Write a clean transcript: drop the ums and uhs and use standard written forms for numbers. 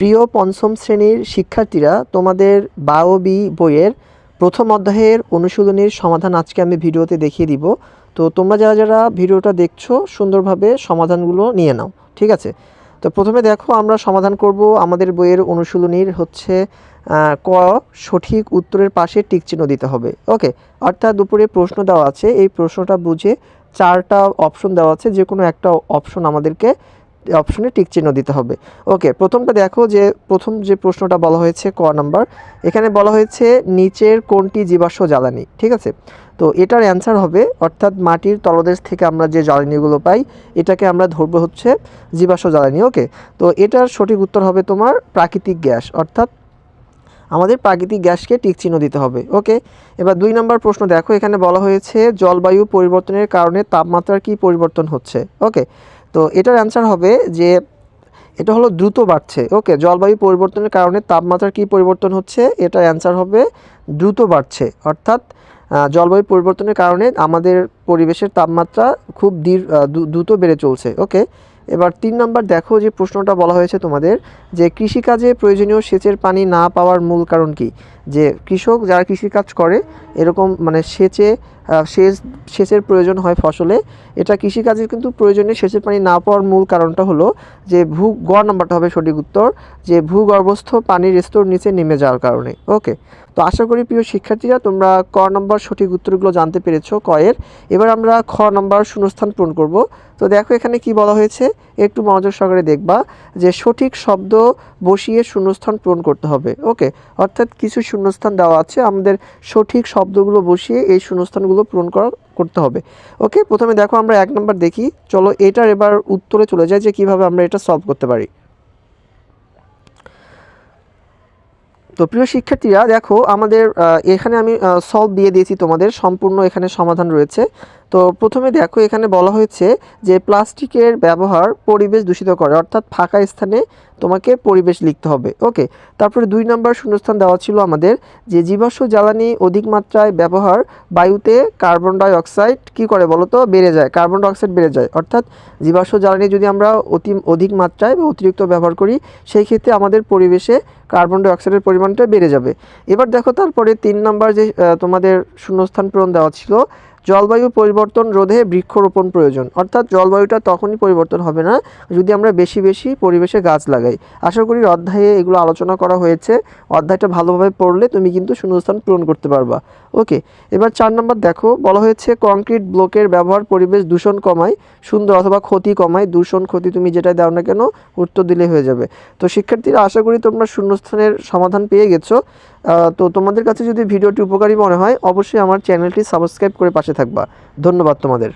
প্রিয় পঞ্চম শ্রেণীর শিক্ষার্থীরা, তোমাদের বায়ো বি বইয়ের প্রথম অধ্যায়ের অনুশীলনীর সমাধান আজকে আমি ভিডিওতে দেখিয়ে দিব। তো তোমরা যারা যারা ভিডিওটা দেখছো সুন্দরভাবে সমাধানগুলো নিয়ে নাও, ঠিক আছে? তো প্রথমে দেখো, আমরা সমাধান করব আমাদের বইয়ের অনুশীলনীর হচ্ছে ক, সঠিক উত্তরের পাশে টিক চিহ্ন দিতে হবে। ওকে, অর্থাৎ উপরে প্রশ্ন দেওয়া আছে, এই প্রশ্নটা বুঝে 4টা অপশন দেওয়া আছে, যে কোনো একটা অপশন আমাদেরকে অপশনে টিক চিহ্ন দিতে হবে। ওকে, প্রথমটা দেখো, যে প্রথম যে প্রশ্নটা বলা হয়েছে ক নাম্বার, এখানে বলা হয়েছে নিচের কোনটি জীবাশ্ম জ্বালানি, ঠিক আছে? তো এটার অ্যান্সার হবে, অর্থাৎ মাটির তলদেশ থেকে আমরা যে জ্বালানিগুলো পাই এটাকে আমরা ধরবো হচ্ছে জীবাশ্ম জ্বালানি। ওকে, তো এটার সঠিক উত্তর হবে তোমার প্রাকৃতিক গ্যাস, অর্থাৎ আমাদের প্রাকৃতিক গ্যাসকে টিক চিহ্ন দিতে হবে। ওকে, এবার 2 নম্বর প্রশ্ন দেখো, এখানে বলা হয়েছে জলবায়ু পরিবর্তনের কারণে তাপমাত্রার কি পরিবর্তন হচ্ছে। ওকে, তো এটার অ্যান্সার হবে যে এটা হলো দ্রুত বাড়ছে। ওকে, জলবায়ু পরিবর্তনের কারণে তাপমাত্রার কি পরিবর্তন হচ্ছে, এটার অ্যান্সার হবে দ্রুত বাড়ছে, অর্থাৎ জলবায়ু পরিবর্তনের কারণে আমাদের পরিবেশের তাপমাত্রা খুব দ্রুত বেড়ে চলছে। ওকে, এবার 3 নম্বর দেখো, যে প্রশ্নটা বলা হয়েছে তোমাদের, যে কৃষিকাজে প্রয়োজনীয় সেচের পানি না পাওয়ার মূল কারণ কি। যে কৃষক যারা কৃষিকাজ করে এরকম মানে সেচের প্রয়োজন হয় ফসলে, এটা কৃষিকাজে কিন্তু প্রয়োজনীয় সেচের পানি না পাওয়ার মূল কারণটা হলো যে গ নম্বরটা হবে সঠিক উত্তর, যে ভূগর্ভস্থ পানির স্তর নিচে নেমে যাওয়ার কারণে। ওকে, তো আশা করি প্রিয় শিক্ষার্থীরা তোমরা ক নম্বর সঠিক উত্তরগুলো জানতে পেরেছো ক এর। এবার আমরা খ নম্বর শূন্যস্থান পূরণ করব। তো দেখো এখানে কি বলা হয়েছে, একটু মনোযোগ সহকারে দেখবা, যে সঠিক শব্দ বসিয়ে শূন্যস্থান পূরণ করতে হবে। ওকে, অর্থাৎ কিছু শূন্যস্থান দেওয়া আছে, আমাদের সঠিক শব্দগুলো বসিয়ে এই শূন্যস্থানগুলো পূরণ করতে হবে। ওকে, প্রথমে দেখো আমরা 1 নম্বর দেখি, চলো এটার এবার উত্তরে চলে যাই যে কিভাবে আমরা এটা সলভ করতে পারি। তো প্রিয় শিক্ষার্থীরা দেখো, আমাদের এখানে আমি সলভ দিয়ে দিয়েছি, তোমাদের সম্পূর্ণ এখানে সমাধান রয়েছে। তো প্রথমে দেখো, এখানে বলা হয়েছে যে প্লাস্টিকের ব্যবহার পরিবেশ দূষিত করে, অর্থাৎ ফাঁকা স্থানে তোমাকে পরিবেশ লিখতে হবে। ওকে, তারপরে 2 নম্বর শূন্যস্থান দেওয়া ছিল আমাদের, যে জীবাশ্ম জ্বালানি অধিক মাত্রায় ব্যবহার বায়ুতে কার্বন ডাই অক্সাইড কী করে বলো তো, বেড়ে যায়, কার্বন ডাই অক্সাইড বেড়ে যায়। অর্থাৎ জীবাশ্ম জ্বালানি যদি আমরা অধিক মাত্রায় বা অতিরিক্ত ব্যবহার করি, সেই ক্ষেত্রে আমাদের পরিবেশে কার্বন ডাই অক্সাইডের পরিমাণটা বেড়ে যাবে। এবার দেখো, তারপরে 3 নম্বর যে তোমাদের শূন্যস্থান পূরণ দেওয়া ছিল, জলবায়ু পরিবর্তন রোধে বৃক্ষরোপণ প্রয়োজন, অর্থাৎ জলবায়ুটা তখনই পরিবর্তন হবে না যদি আমরা বেশি বেশি পরিবেশে গাছ লাগাই। আশা করি অধ্যায়ে এগুলো আলোচনা করা হয়েছে, অধ্যায়টা ভালোভাবে পড়লে তুমি কিন্তু শূন্যস্থান পূরণ করতে পারবা। ওকে, এবার 4 নম্বর দেখো, বলা হয়েছে কংক্রিট ব্লকের ব্যবহার পরিবেশ দূষণ কমায়, সুন্দর অথবা ক্ষতি কমায়, দূষণ ক্ষতি তুমি যেটা দাও না কেন উত্তর দিলে হয়ে যাবে। তো শিক্ষার্থীরা, আশা করি তোমরা শূন্যস্থানের সমাধান পেয়ে গেছো। তো তোমাদের কাছে যদি ভিডিওটি উপকারী মনে হয় অবশ্যই আমার চ্যানেলটি সাবস্ক্রাইব করে পাশে থাকবা। ধন্যবাদ তোমাদের।